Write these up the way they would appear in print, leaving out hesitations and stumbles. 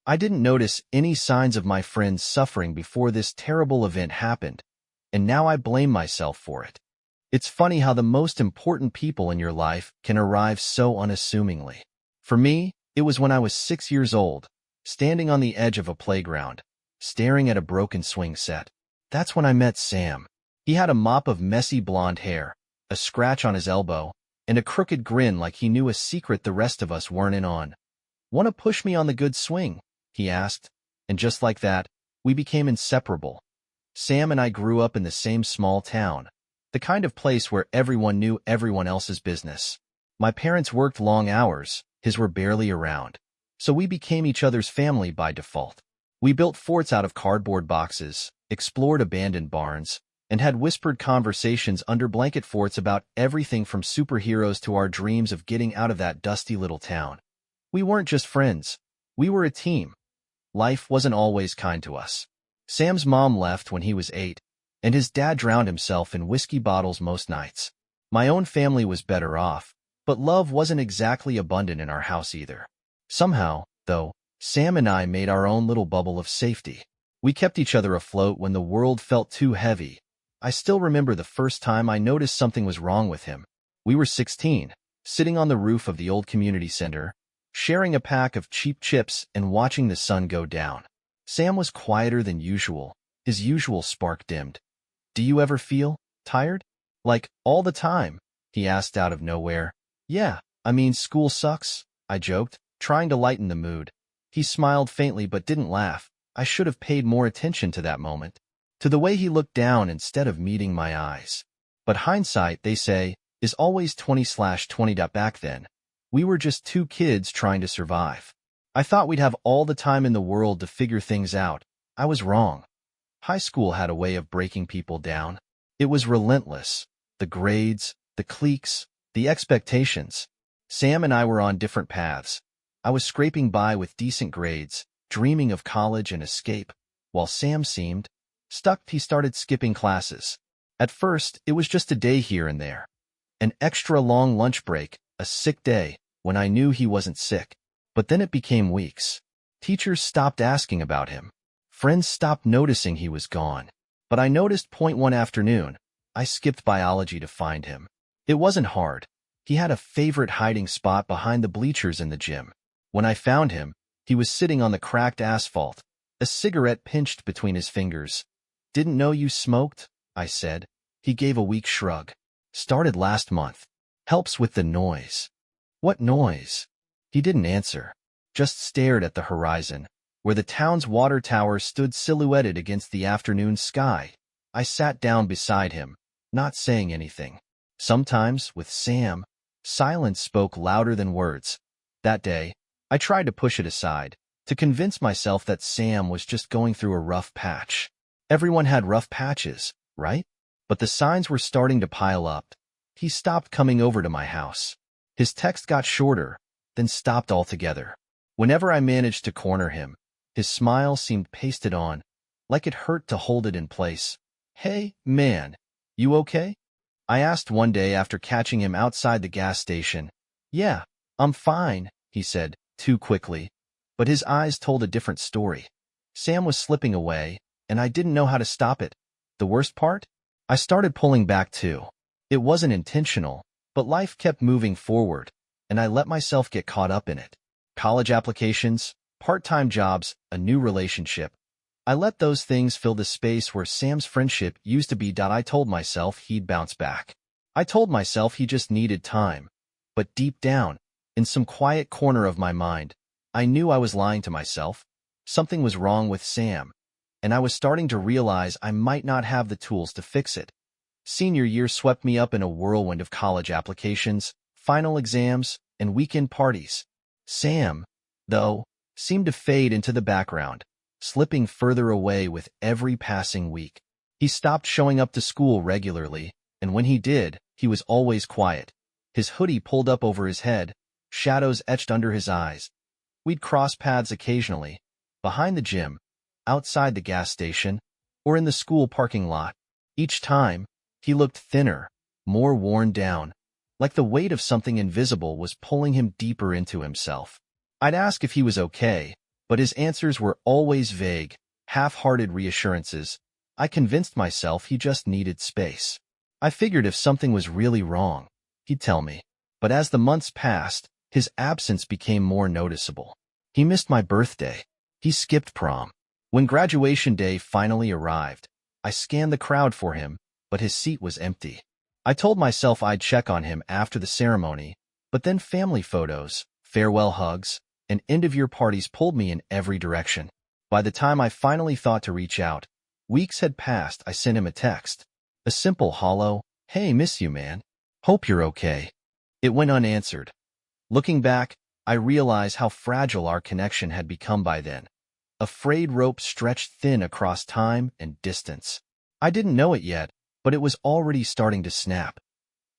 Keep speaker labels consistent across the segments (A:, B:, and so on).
A: I didn't notice any signs of my friend's suffering before this terrible event happened, and now I blame myself for it. It's funny how the most important people in your life can arrive so unassumingly. For me, it was when I was 6 years old, standing on the edge of a playground, staring at a broken swing set. That's when I met Sam. He had a mop of messy blonde hair, a scratch on his elbow, and a crooked grin like he knew a secret the rest of us weren't in on. "Want to push me on the good swing?" he asked, and just like that, we became inseparable. Sam and I grew up in the same small town, the kind of place where everyone knew everyone else's business. My parents worked long hours, his were barely around, so we became each other's family by default. We built forts out of cardboard boxes, explored abandoned barns, and had whispered conversations under blanket forts about everything from superheroes to our dreams of getting out of that dusty little town. We weren't just friends, we were a team. Life wasn't always kind to us. Sam's mom left when he was 8, and his dad drowned himself in whiskey bottles most nights. My own family was better off, but love wasn't exactly abundant in our house either. Somehow, though, Sam and I made our own little bubble of safety. We kept each other afloat when the world felt too heavy. I still remember the first time I noticed something was wrong with him. We were 16, sitting on the roof of the old community center, sharing a pack of cheap chips and watching the sun go down. Sam was quieter than usual, his usual spark dimmed. "Do you ever feel tired? Like, all the time?" he asked out of nowhere. "Yeah, I mean, school sucks," I joked, trying to lighten the mood. He smiled faintly but didn't laugh. I should have paid more attention to that moment, to the way he looked down instead of meeting my eyes. But hindsight, they say, is always 20/20. Back then, we were just two kids trying to survive. I thought we'd have all the time in the world to figure things out. I was wrong. High school had a way of breaking people down. It was relentless. The grades, the cliques, the expectations. Sam and I were on different paths. I was scraping by with decent grades, dreaming of college and escape, while Sam seemed stuck. He started skipping classes. At first, it was just a day here and there. An extra long lunch break, a sick day, when I knew he wasn't sick. But then it became weeks. Teachers stopped asking about him. Friends stopped noticing he was gone. But I noticed one afternoon. I skipped biology to find him. It wasn't hard. He had a favorite hiding spot behind the bleachers in the gym. When I found him, he was sitting on the cracked asphalt, a cigarette pinched between his fingers. "Didn't know you smoked," I said. He gave a weak shrug. "Started last month. Helps with the noise." "What noise?" He didn't answer, just stared at the horizon, where the town's water tower stood silhouetted against the afternoon sky. I sat down beside him, not saying anything. Sometimes, with Sam, silence spoke louder than words. That day, I tried to push it aside, to convince myself that Sam was just going through a rough patch. Everyone had rough patches, right? But the signs were starting to pile up. He stopped coming over to my house. His text got shorter, then stopped altogether. Whenever I managed to corner him, his smile seemed pasted on, like it hurt to hold it in place. "Hey, man, you okay?" I asked one day after catching him outside the gas station. "Yeah, I'm fine," he said, too quickly. But his eyes told a different story. Sam was slipping away, and I didn't know how to stop it. The worst part? I started pulling back too. It wasn't intentional, but life kept moving forward, and I let myself get caught up in it. College applications, part-time jobs, a new relationship. I let those things fill the space where Sam's friendship used to be. I told myself he'd bounce back. I told myself he just needed time. But deep down, in some quiet corner of my mind, I knew I was lying to myself. Something was wrong with Sam, and I was starting to realize I might not have the tools to fix it. Senior year swept me up in a whirlwind of college applications, final exams, and weekend parties. Sam, though, seemed to fade into the background, slipping further away with every passing week. He stopped showing up to school regularly, and when he did, he was always quiet. His hoodie pulled up over his head, shadows etched under his eyes. We'd cross paths occasionally, behind the gym, outside the gas station, or in the school parking lot. Each time, he looked thinner, more worn down, like the weight of something invisible was pulling him deeper into himself. I'd ask if he was okay, But his answers were always vague, half-hearted reassurances. I convinced myself he just needed space. I figured if something was really wrong, he'd tell me. But as the months passed, his absence became more noticeable. He missed my birthday. He skipped prom. When graduation day finally arrived, I scanned the crowd for him, but his seat was empty. I told myself I'd check on him after the ceremony, but then family photos, farewell hugs, and end-of-year parties pulled me in every direction. By the time I finally thought to reach out, weeks had passed. I sent him a text. A simple hollow, "Hey, miss you, man. Hope you're okay." It went unanswered. Looking back, I realized how fragile our connection had become by then. A frayed rope stretched thin across time and distance. I didn't know it yet, but it was already starting to snap.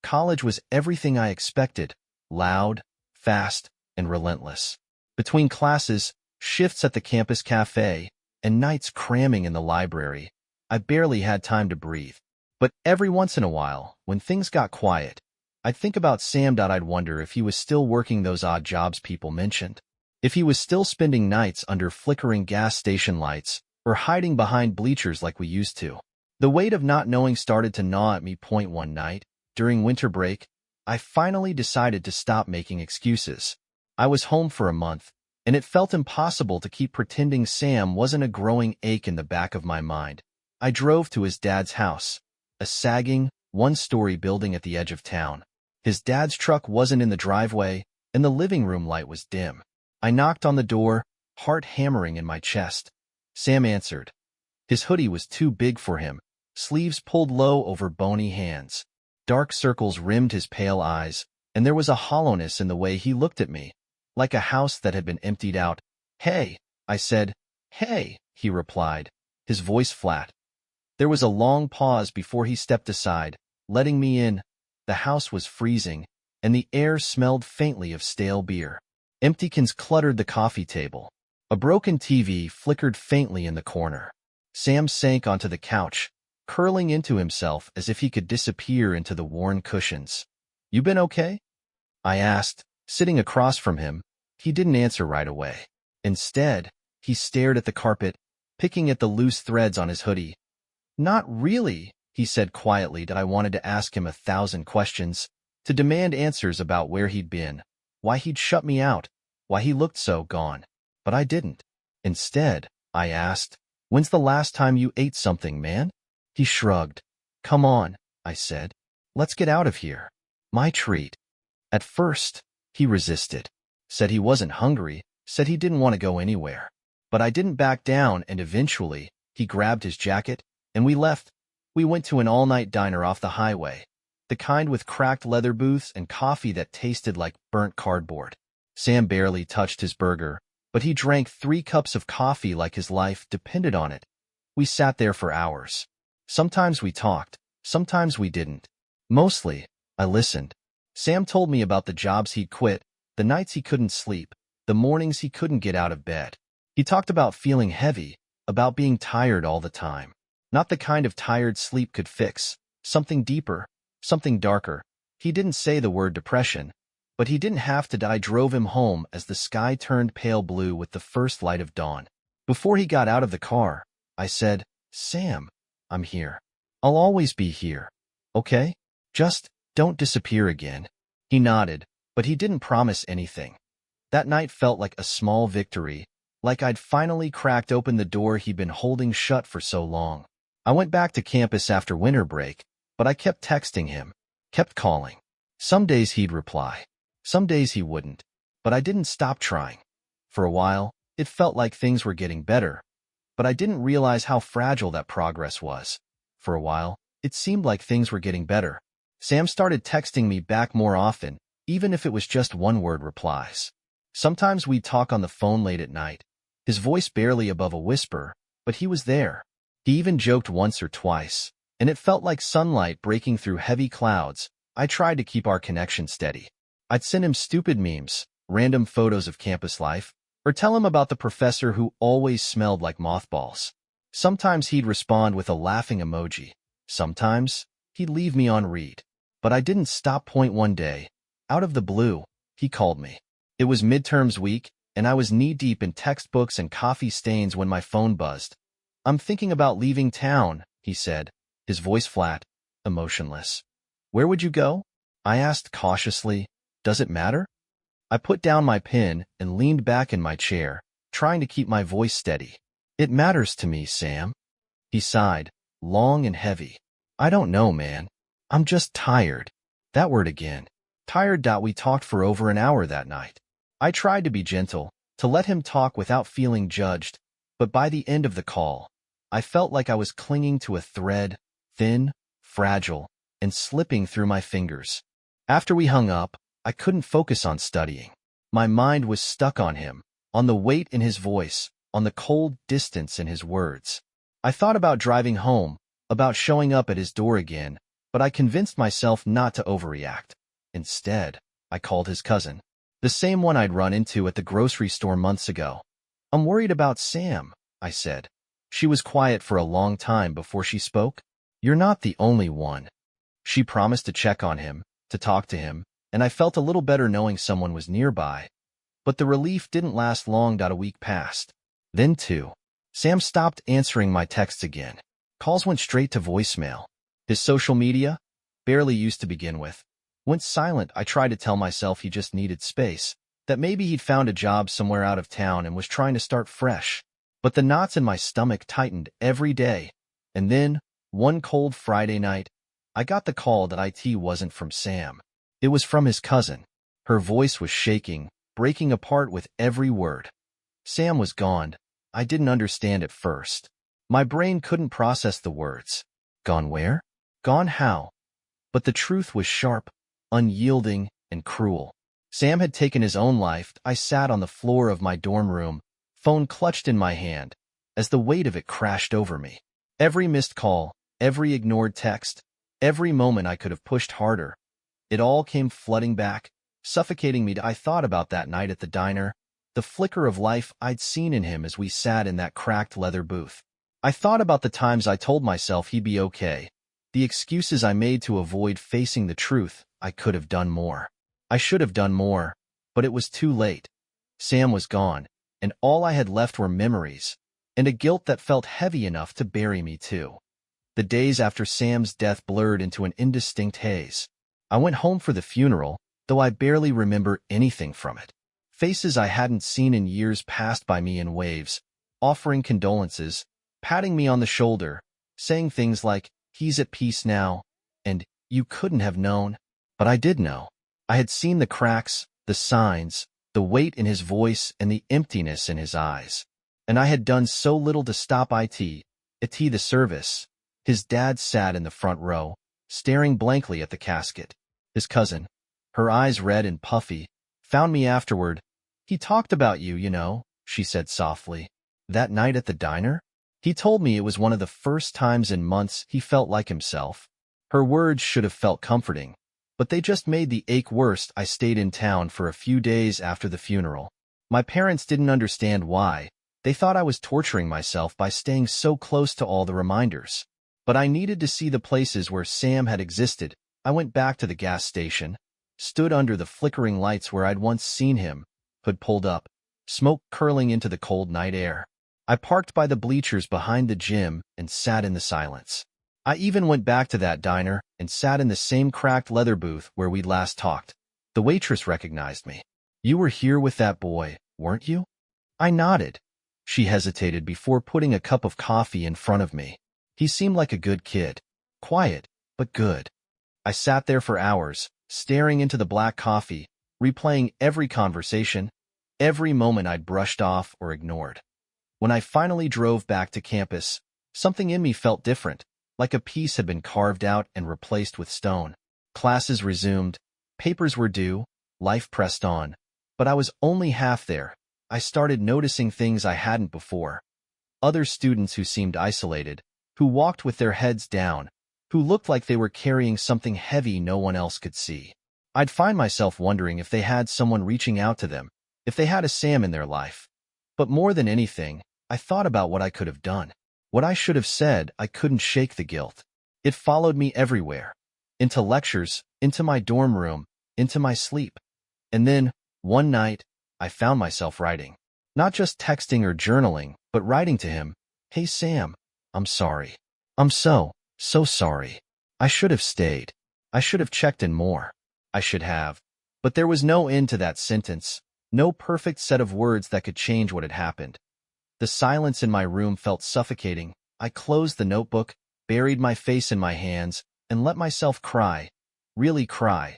A: College was everything I expected: loud, fast, and relentless. Between classes, shifts at the campus cafe, and nights cramming in the library, I barely had time to breathe. But every once in a while, when things got quiet, I'd think about Sam. I'd wonder if he was still working those odd jobs people mentioned. If he was still spending nights under flickering gas station lights, or hiding behind bleachers like we used to. The weight of not knowing started to gnaw at me. One night, during winter break, I finally decided to stop making excuses. I was home for a month, and it felt impossible to keep pretending Sam wasn't a growing ache in the back of my mind. I drove to his dad's house, a sagging, one-story building at the edge of town. His dad's truck wasn't in the driveway, and the living room light was dim. I knocked on the door, heart hammering in my chest. Sam answered. His hoodie was too big for him, sleeves pulled low over bony hands. Dark circles rimmed his pale eyes, and there was a hollowness in the way he looked at me, like a house that had been emptied out. "Hey," I said. "Hey," he replied, his voice flat. There was a long pause before he stepped aside, letting me in. The house was freezing, and the air smelled faintly of stale beer. Empty cans cluttered the coffee table. A broken TV flickered faintly in the corner. Sam sank onto the couch, curling into himself as if he could disappear into the worn cushions. "You been okay?" I asked, sitting across from him. He didn't answer right away. Instead, he stared at the carpet, picking at the loose threads on his hoodie. "Not really," he said quietly. That I wanted to ask him 1,000 questions, to demand answers about where he'd been, why he'd shut me out, why he looked so gone. But I didn't. Instead, I asked, "When's the last time you ate something, man?" He shrugged. "Come on," I said. "Let's get out of here. My treat." At first, he resisted. Said he wasn't hungry, said he didn't want to go anywhere. But I didn't back down, and eventually, he grabbed his jacket, and we left. We went to an all-night diner off the highway, the kind with cracked leather booths and coffee that tasted like burnt cardboard. Sam barely touched his burger, but he drank 3 cups of coffee like his life depended on it. We sat there for hours. Sometimes we talked, sometimes we didn't. Mostly, I listened. Sam told me about the jobs he'd quit, the nights he couldn't sleep, the mornings he couldn't get out of bed. He talked about feeling heavy, about being tired all the time. Not the kind of tired sleep could fix, something deeper, something darker. He didn't say the word depression, but he didn't have to. I drove him home as the sky turned pale blue with the first light of dawn. Before he got out of the car, I said, "Sam, I'm here. I'll always be here. Okay? Just don't disappear again." He nodded, but he didn't promise anything. That night felt like a small victory, like I'd finally cracked open the door he'd been holding shut for so long. I went back to campus after winter break, but I kept texting him, kept calling. Some days he'd reply. Some days he wouldn't. But I didn't stop trying. For a while, it felt like things were getting better, but I didn't realize how fragile that progress was. For a while, it seemed like things were getting better. Sam started texting me back more often, even if it was just one-word replies. Sometimes we'd talk on the phone late at night, his voice barely above a whisper, but he was there. He even joked once or twice, and it felt like sunlight breaking through heavy clouds. I tried to keep our connection steady. I'd send him stupid memes, random photos of campus life, or tell him about the professor who always smelled like mothballs. Sometimes he'd respond with a laughing emoji. Sometimes, he'd leave me on read. But I didn't stop. One day, out of the blue, he called me. It was midterms week, and I was knee-deep in textbooks and coffee stains when my phone buzzed. "I'm thinking about leaving town," he said, his voice flat, emotionless. "Where would you go?" I asked cautiously. "Does it matter?" I put down my pen and leaned back in my chair, trying to keep my voice steady. "It matters to me, Sam." He sighed, long and heavy. "I don't know, man. I'm just tired." That word again. Tired. We talked for over an hour that night. I tried to be gentle, to let him talk without feeling judged, but by the end of the call, I felt like I was clinging to a thread, thin, fragile, and slipping through my fingers. After we hung up, I couldn't focus on studying. My mind was stuck on him, on the weight in his voice, on the cold distance in his words. I thought about driving home, about showing up at his door again, but I convinced myself not to overreact. Instead, I called his cousin, the same one I'd run into at the grocery store months ago. "I'm worried about Sam," I said. She was quiet for a long time before she spoke. "You're not the only one." She promised to check on him, to talk to him, and I felt a little better knowing someone was nearby. But the relief didn't last long. A week passed. Then, too, Sam stopped answering my texts again. Calls went straight to voicemail. His social media, barely used to begin with, went silent. I tried to tell myself he just needed space, that maybe he'd found a job somewhere out of town and was trying to start fresh. But the knots in my stomach tightened every day. And then, one cold Friday night, I got the call that it wasn't from Sam. It was from his cousin. Her voice was shaking, breaking apart with every word. Sam was gone. I didn't understand at first. My brain couldn't process the words. Gone where? Gone how? But the truth was sharp, unyielding, and cruel. Sam had taken his own life. I sat on the floor of my dorm room, phone clutched in my hand, as the weight of it crashed over me. Every missed call, every ignored text, every moment I could have pushed harder. It all came flooding back, suffocating me. I thought about that night at the diner, the flicker of life I'd seen in him as we sat in that cracked leather booth. I thought about the times I told myself he'd be okay, the excuses I made to avoid facing the truth. I could have done more. I should have done more, but it was too late. Sam was gone, and all I had left were memories, and a guilt that felt heavy enough to bury me too. The days after Sam's death blurred into an indistinct haze. I went home for the funeral, though I barely remember anything from it. Faces I hadn't seen in years passed by me in waves, offering condolences, patting me on the shoulder, saying things like, "He's at peace now," and "You couldn't have known." But I did know. I had seen the cracks, the signs, the weight in his voice and the emptiness in his eyes. And I had done so little to stop the service. His dad sat in the front row, staring blankly at the casket. His cousin, her eyes red and puffy, found me afterward. "He talked about you, you know," she said softly. "That night at the diner?" He told me it was one of the first times in months he felt like himself. Her words should have felt comforting, but they just made the ache worse. I stayed in town for a few days after the funeral. My parents didn't understand why. They thought I was torturing myself by staying so close to all the reminders. But I needed to see the places where Sam had existed. I went back to the gas station, stood under the flickering lights where I'd once seen him, hood pulled up, smoke curling into the cold night air. I parked by the bleachers behind the gym and sat in the silence. I even went back to that diner and sat in the same cracked leather booth where we'd last talked. The waitress recognized me. "You were here with that boy, weren't you?" I nodded. She hesitated before putting a cup of coffee in front of me. He seemed like a good kid. Quiet, but good. I sat there for hours, staring into the black coffee, replaying every conversation, every moment I'd brushed off or ignored. When I finally drove back to campus, something in me felt different, like a piece had been carved out and replaced with stone. Classes resumed, papers were due, life pressed on. But I was only half there. I started noticing things I hadn't before. Other students who seemed isolated, who walked with their heads down, who looked like they were carrying something heavy no one else could see. I'd find myself wondering if they had someone reaching out to them, if they had a Sam in their life. But more than anything, I thought about what I could have done. What I should have said. I couldn't shake the guilt. It followed me everywhere. Into lectures, into my dorm room, into my sleep. And then, one night, I found myself writing. Not just texting or journaling, but writing to him. Hey Sam, I'm sorry. I'm so sorry. I should have stayed. I should have checked in more. I should have. But there was no end to that sentence, no perfect set of words that could change what had happened. The silence in my room felt suffocating. I closed the notebook, buried my face in my hands, and let myself cry, really cry,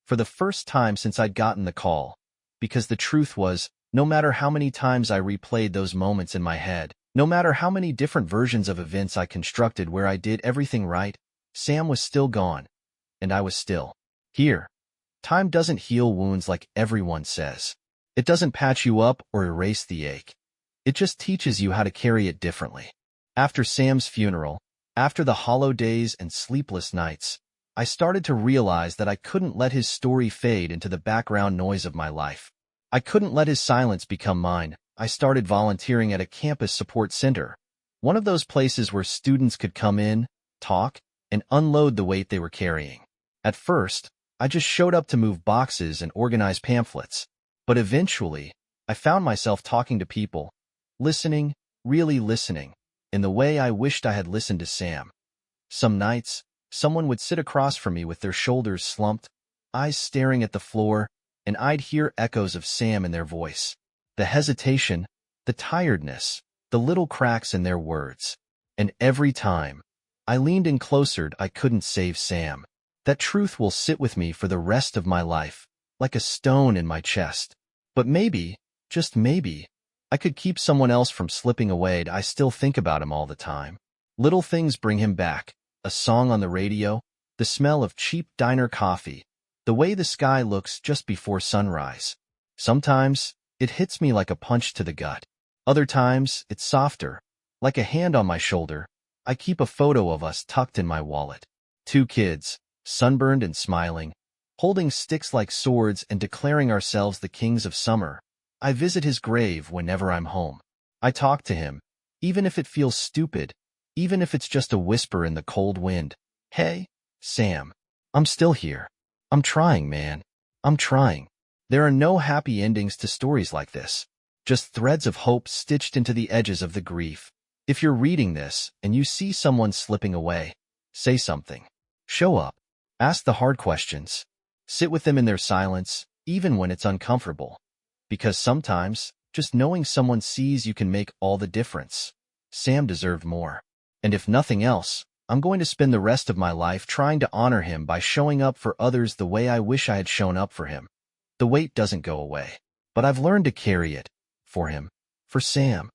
A: for the first time since I'd gotten the call. Because the truth was, no matter how many times I replayed those moments in my head, no matter how many different versions of events I constructed where I did everything right, Sam was still gone, and I was still here. Time doesn't heal wounds like everyone says. It doesn't patch you up or erase the ache. It just teaches you how to carry it differently. After Sam's funeral, after the hollow days and sleepless nights, I started to realize that I couldn't let his story fade into the background noise of my life. I couldn't let his silence become mine. I started volunteering at a campus support center, one of those places where students could come in, talk, and unload the weight they were carrying. At first, I just showed up to move boxes and organize pamphlets, but eventually, I found myself talking to people, listening, really listening, in the way I wished I had listened to Sam. Some nights, someone would sit across from me with their shoulders slumped, eyes staring at the floor, and I'd hear echoes of Sam in their voice. The hesitation, the tiredness, the little cracks in their words. And every time, I leaned in closer. I couldn't save Sam. That truth will sit with me for the rest of my life, like a stone in my chest. But maybe, just maybe, I could keep someone else from slipping away. I still think about him all the time. Little things bring him back. A song on the radio, the smell of cheap diner coffee, the way the sky looks just before sunrise. Sometimes, it hits me like a punch to the gut. Other times, it's softer, like a hand on my shoulder. I keep a photo of us tucked in my wallet. 2 kids, sunburned and smiling, holding sticks like swords and declaring ourselves the kings of summer. I visit his grave whenever I'm home. I talk to him, even if it feels stupid, even if it's just a whisper in the cold wind. Hey, Sam, I'm still here. I'm trying, man. I'm trying. There are no happy endings to stories like this, just threads of hope stitched into the edges of the grief. If you're reading this and you see someone slipping away, say something. Show up. Ask the hard questions. Sit with them in their silence, even when it's uncomfortable. Because sometimes, just knowing someone sees you can make all the difference. Sam deserved more. And if nothing else, I'm going to spend the rest of my life trying to honor him by showing up for others the way I wish I had shown up for him. The weight doesn't go away, but I've learned to carry it. For him. For Sam.